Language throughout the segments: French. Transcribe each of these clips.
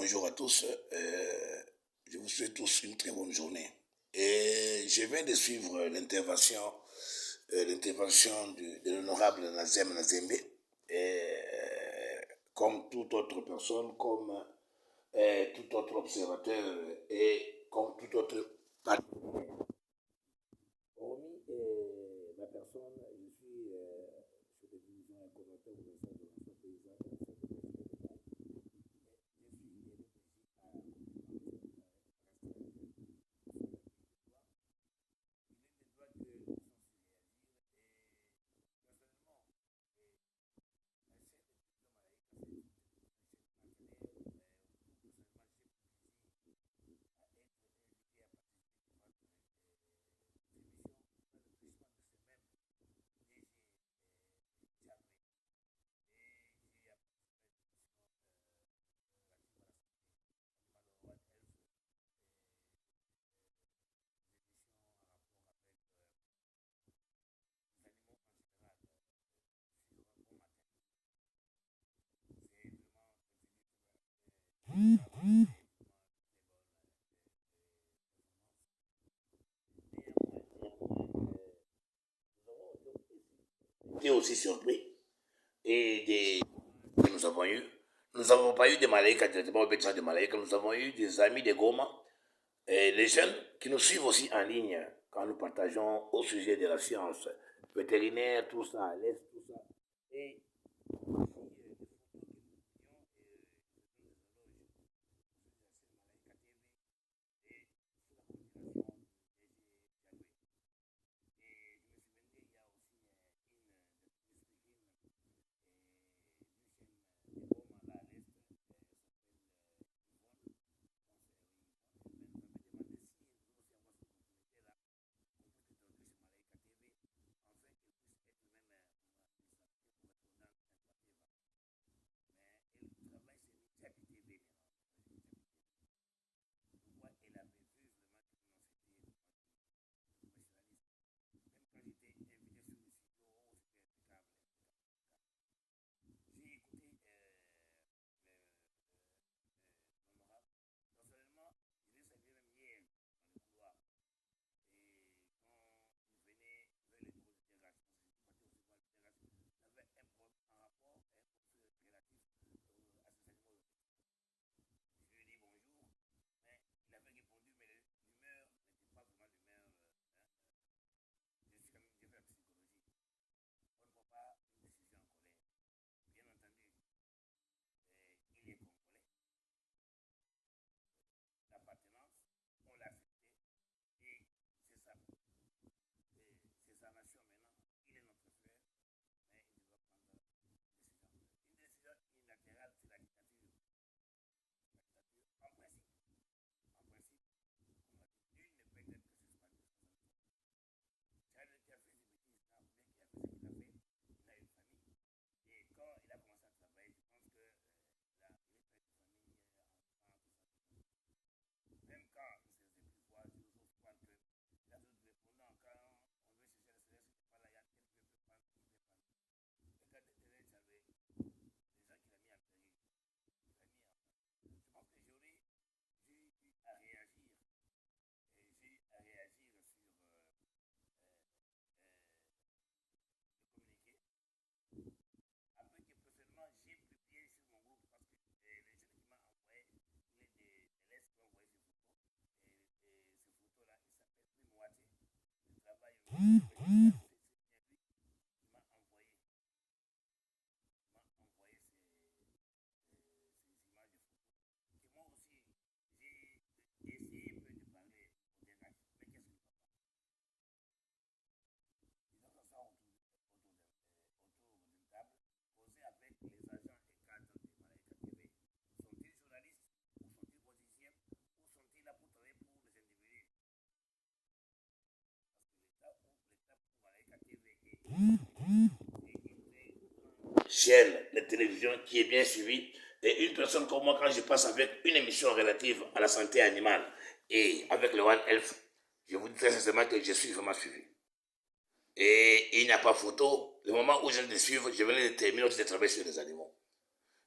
bonjour à tous. Je vous souhaite tous une très bonne journée. Et je viens de suivre l'intervention de l'honorable Nazem Nazembe. Comme toute autre personne, comme tout autre observateur et comme tout autre partenaire. Hormis ma personne, je suis chef de division et coordinateur de l'ensemble de l'ancien paysan et ancien commercial. J'étais aussi surpris et que nous avons eu. Nous n'avons pas eu des malaïkas directement, des malaïkas, nous avons eu des amis de Goma et les jeunes qui nous suivent aussi en ligne quand nous partageons au sujet de la science vétérinaire, tout ça, à l'Est, tout ça. Et chaîne de télévision qui est bien suivie. Et une personne comme moi, quand je passe avec une émission relative à la santé animale et avec le One Health, je vous dis très sincèrement que je suis vraiment suivi. Et il n'y a pas photo. Le moment où je viens de suivre, je venais de terminer de travailler sur les animaux.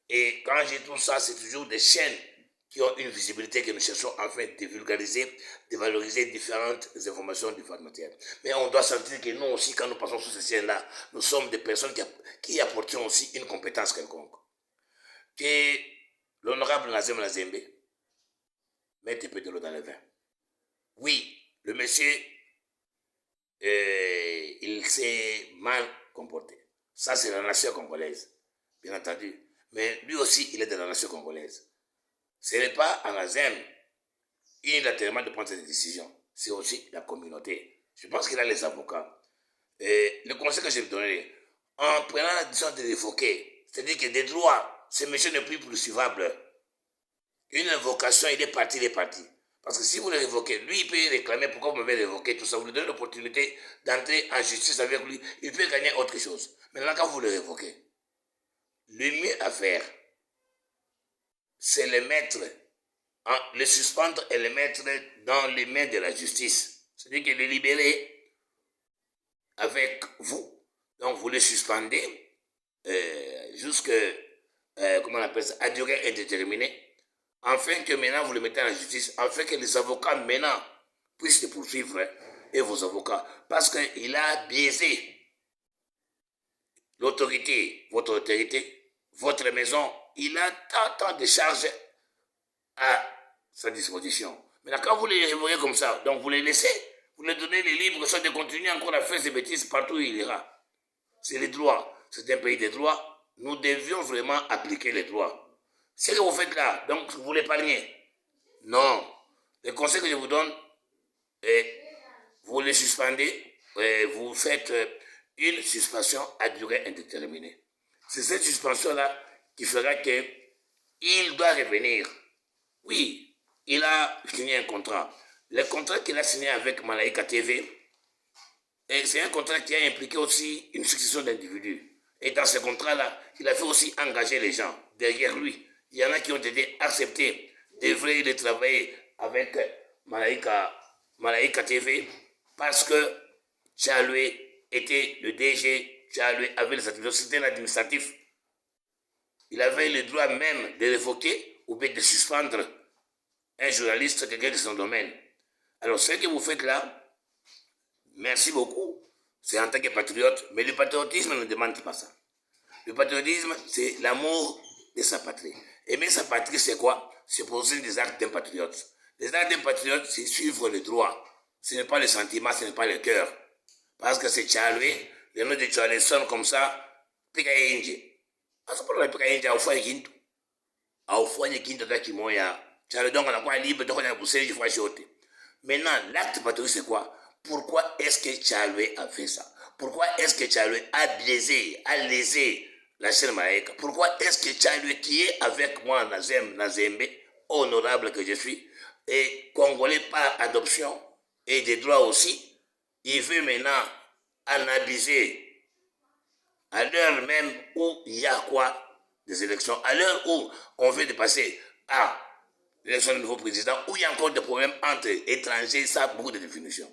Et quand j'ai tout ça, c'est toujours des chaînes qui ont une visibilité que nous cherchons enfin de vulgariser, de valoriser différentes informations du matière. Mais on doit sentir que nous aussi, quand nous passons sur ces scènes-là, nous sommes des personnes qui apportons aussi une compétence quelconque. Que l'honorable Nazem Nazembe mette un peu de l'eau dans le vin. Oui, le monsieur, il s'est mal comporté. Ça, c'est la nation congolaise, bien entendu. Mais lui aussi, il est de la nation congolaise. Ce n'est pas à Nazem unilatéralement de prendre cette décision. C'est aussi la communauté. Je pense qu'il a les avocats. Et le conseil que je vais donner, en prenant la décision de l'évoquer, c'est-à-dire que des droits, ce monsieur n'est plus poursuivable. Une invocation, il est parti. Parce que si vous le révoquez, lui, il peut réclamer pourquoi vous m'avez révoqué, tout ça. Vous lui donnez l'opportunité d'entrer en justice avec lui. Il peut gagner autre chose. Maintenant, quand vous le révoquez, le mieux à faire, c'est le mettre, le suspendre et le mettre dans les mains de la justice. C'est-à-dire que le libérer avec vous. Donc, vous le suspendez jusqu'à, comment on appelle ça, à durée indéterminée. Afin que maintenant vous le mettez en justice, afin que les avocats maintenant puissent le poursuivre, et vos avocats, parce qu'il a biaisé l'autorité, votre autorité, votre maison, il a tant de charges à sa disposition. Maintenant, quand vous les révoquez comme ça, donc vous les laissez, vous les donnez les libres, soit de continuer encore à faire ces bêtises partout où il ira. C'est les droits, c'est un pays de droits, nous devions vraiment appliquer les droits. Ce que vous faites là, donc vous l'épargnez. Non. Le conseil que je vous donne, vous les suspendez, vous faites une suspension à durée indéterminée. C'est cette suspension-là qui fera qu'il doit revenir. Oui, il a signé un contrat. Le contrat qu'il a signé avec Malaika TV, c'est un contrat qui a impliqué aussi une succession d'individus. Et dans ce contrat-là, il a fait aussi engager les gens derrière lui. Il y en a qui ont été acceptés devraient les travailler avec Malaika TV parce que Tchaloué était le DG, Tchaloué avait les attributions, c'était un administratif. Il avait le droit même de révoquer ou bien de suspendre un journaliste, quelqu'un de son domaine. Alors ce que vous faites là, merci beaucoup, c'est en tant que patriote, mais le patriotisme ne demande pas ça. Le patriotisme, c'est l'amour de sa patrie. Aimer sa patrie, c'est quoi? C'est poser des actes d'un patriote. Les actes d'un patriote, c'est suivre le droit. Ce n'est pas le sentiment, ce n'est pas le cœur. Parce que c'est Tchaloué, le nom de Tchaloué sonne comme ça, Pika Inge. Ah, c'est pas le Pika Inge, au foyer Kinto. Au foyer Kinto, t'as qui moya. Tchaloué, donc on a quoi libre, donc on a poussé, je vois choter. Maintenant, l'acte patriote, c'est quoi? Pourquoi est-ce que Tchaloué a fait ça? Pourquoi est-ce que Tchaloué a biaisé, a lésé la chaîne Malaika? Pourquoi est-ce que Tchaloué, qui est avec moi, Nazembe, honorable que je suis, et congolais par adoption, et des droits aussi, il veut maintenant en abuser à l'heure même où il y a quoi? Des élections, à l'heure où on veut dépasser à l'élection du nouveau président, où il y a encore des problèmes entre étrangers, ça a beaucoup de définitions.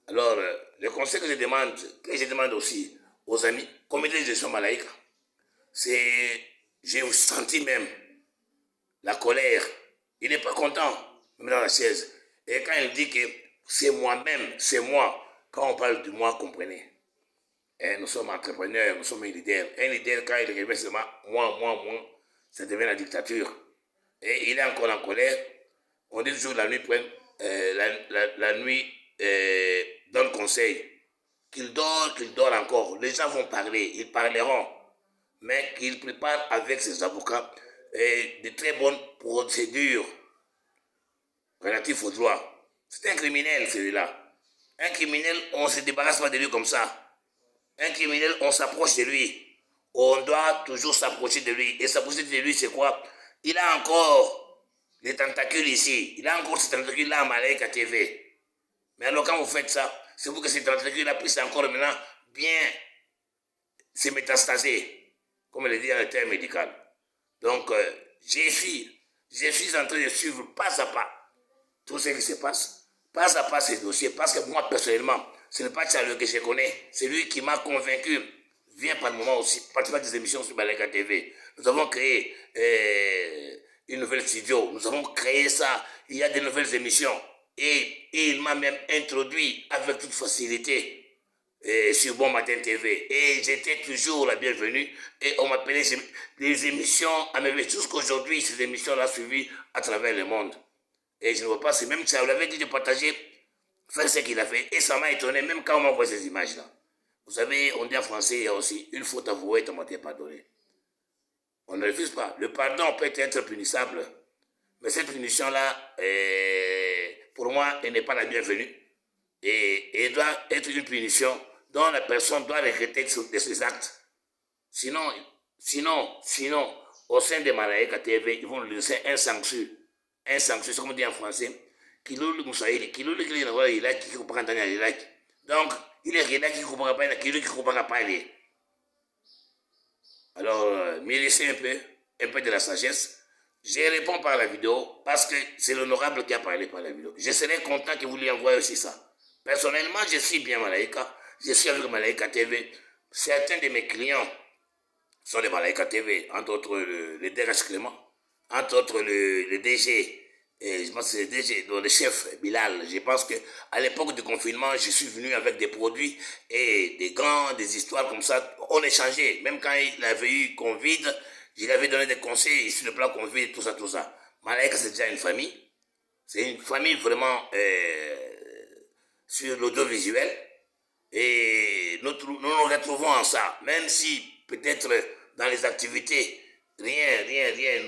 Alors, le conseil que je demande aussi aux amis, comité de gestion Malaika, c'est, j'ai senti même la colère. Il n'est pas content, même dans la chaise. Et quand il dit que c'est moi-même, c'est moi, quand on parle de moi, comprenez. Et nous sommes entrepreneurs, nous sommes un leader. Un leader, quand il révèle seulement moi, ça devient la dictature. Et il est encore en colère. On dit toujours la nuit, la nuit donne conseil. Qu'il dort encore. Les gens vont parler, ils parleront. Mais qu'il prépare avec ses avocats de très bonnes procédures relatives aux droits. C'est un criminel, celui-là. Un criminel, on ne se débarrasse pas de lui comme ça. Un criminel, on s'approche de lui. On doit toujours s'approcher de lui. Et s'approcher de lui, c'est quoi? Il a encore les tentacules ici. Il a encore ces tentacules-là à Malaika TV. Mais alors, quand vous faites ça, c'est pour que ces tentacules-là puissent encore maintenant bien se métastaser, comme on le dit dans le terme médical. Donc, je suis en train de suivre pas à pas tout ce qui se passe, pas à pas ces dossiers, parce que moi, personnellement, ce n'est pas Tchaloué que je connais, c'est lui qui m'a convaincu. Viens par le moment aussi, participer à des émissions sur Malaika TV. Nous avons créé une nouvelles studios. Nous avons créé ça. Il y a des nouvelles émissions. Et il m'a même introduit avec toute facilité sur Bon Matin TV. Et j'étais toujours la bienvenue. Et on m'appelait les émissions à me jusqu'aujourd'hui, ces émissions-là suivies à travers le monde. Et je ne vois pas, c'est même ça, vous l'avez dit de partager, faire ce qu'il a fait. Et ça m'a étonné, même quand on m'envoie ces images-là. Vous savez, on dit en français, il y a aussi une faute avouée est à moitié pardonnée. On ne refuse pas. Le pardon peut être punissable. Mais cette punition-là, pour moi, elle n'est pas la bienvenue. Et elle doit être une punition dont la personne doit regretter de ses actes. Sinon, au sein des Malaika TV, ils vont lui laisser un censure. Un censure, c'est comme on dit en français. Kilulu Moussaïli. Kilulu qui est qui comprend dans l'Irak. Donc, il est rien qui comprend pas, il qui comprend pas parler. Alors, me laissez un peu de la sagesse. Je réponds par la vidéo parce que c'est l'honorable qui a parlé par la vidéo. Je serais content que vous lui envoyiez aussi ça. Personnellement, je suis bien Malaika. Je suis avec Malaika TV. Certains de mes clients sont des Malaika TV, entre autres le DRH Clément, entre autres le DG. Et je pense que c'est le DG, le chef Bilal. Je pense qu'à l'époque du confinement, je suis venu avec des produits et des gants, des histoires comme ça. On échangeait. Même quand il avait eu Covid, je lui avais donné des conseils sur le plan Covid, tout ça, tout ça. Malaika, c'est déjà une famille. C'est une famille vraiment sur l'audiovisuel. Et nous nous retrouvons en ça. Même si peut-être dans les activités, rien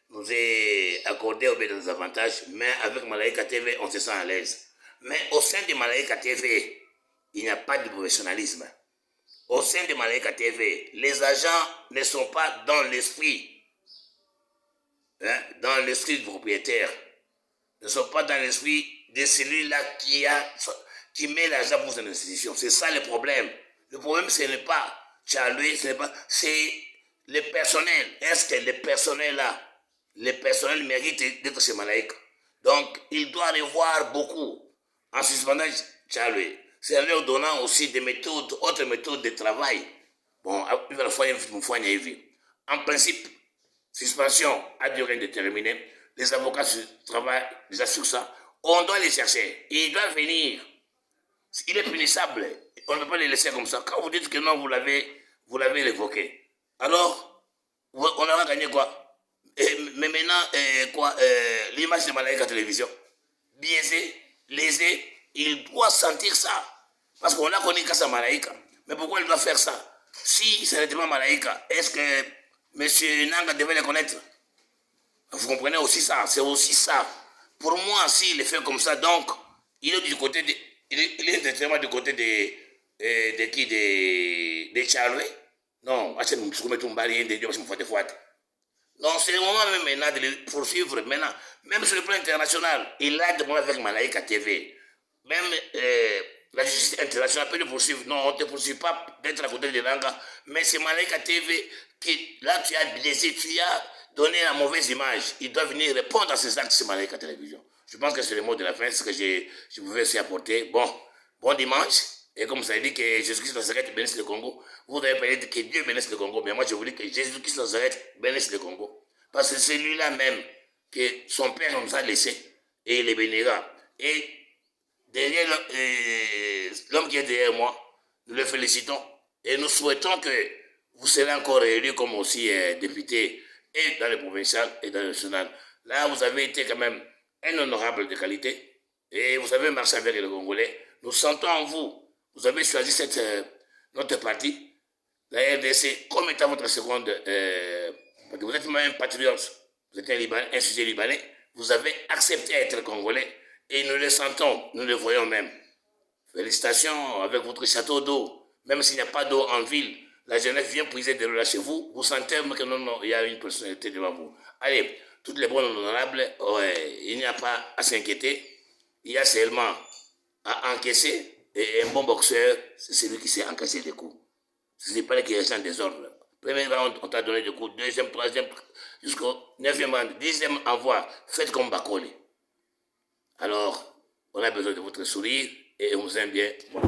nous est accordé au bien des avantages, mais avec Malaika TV, on se sent à l'aise. Mais au sein de Malaika TV, il n'y a pas de professionnalisme. Au sein de Malaika TV, les agents ne sont pas dans l'esprit, dans l'esprit du propriétaire, ne sont pas dans l'esprit de celui-là qui met l'argent pour son institution. C'est ça le problème. Le problème, ce n'est pas Tchaloué, c'est le personnel. Est-ce que le personnel mérite d'être chez Malaika? Donc, il doit revoir beaucoup en suspendant Tchaloué. C'est en leur donnant aussi des méthodes, autres méthodes de travail. Bon, en principe, suspension à durée indéterminée. Les avocats travaillent déjà sur ça. On doit les chercher. Ils doivent venir. Il est punissable. On ne peut pas les laisser comme ça. Quand vous dites que non, vous l'avez révoqué. Alors, on aura gagné quoi? Mais maintenant, l'image de Malaika Télévision, biaisé, lésé, il doit sentir ça. Parce qu'on a connu qu'à Malaika. Mais pourquoi il doit faire ça? Si ce n'était pas Malaika, est-ce que M. Nanga devait le connaître? Vous comprenez aussi ça, c'est aussi ça. Pour moi, s'il est fait comme ça, donc, il est du côté il est directement du côté de qui? De Tchaloué? Non, non, c'est le moment même maintenant de le poursuivre. Maintenant, même sur le plan international, il a demandé avec Malaika TV. Même la justice internationale peut le poursuivre. Non, on ne te poursuit pas d'être à côté de Nanga. Mais c'est Malaika TV qui, là, tu as blessé, tu as donné la mauvaise image. Il doit venir répondre à ces actes sur Malaika Télévision. Je pense que c'est le mot de la fin, ce que je pouvais aussi apporter. Bon dimanche. Et comme ça a dit que Jésus-Christ Nazareth bénisse le Congo, vous avez parlé que Dieu bénisse le Congo. Mais moi, je vous dis que Jésus-Christ Nazareth bénisse le Congo. Parce que c'est lui-là même que son Père nous a laissé et il les bénira. Et derrière l'homme qui est derrière moi, nous le félicitons et nous souhaitons que vous serez encore élu comme aussi député et dans le provincial et dans le national. Là, vous avez été quand même un honorable de qualité et vous avez marché avec les Congolais. Nous sentons en vous. Vous avez choisi notre parti, la RDC, comme étant votre seconde. Parce que vous êtes même un patriote, vous êtes un sujet libanais, vous avez accepté d'être Congolais et nous le sentons, nous le voyons même. Félicitations avec votre château d'eau. Même s'il n'y a pas d'eau en ville, la jeunesse vient puiser de l'eau là chez vous. Vous sentez que non, il y a une personnalité devant vous. Allez, toutes les bonnes honorables, il n'y a pas à s'inquiéter. Il y a seulement à encaisser. Et un bon boxeur, c'est celui qui sait encaisser des coups. Ce n'est pas lui qui reste en désordre. Premier round, on t'a donné des coups. Deuxième, troisième, jusqu'au 9e round. 10e envoi. Faites comme Bakoli. Alors, on a besoin de votre sourire et on vous aime bien. Bon.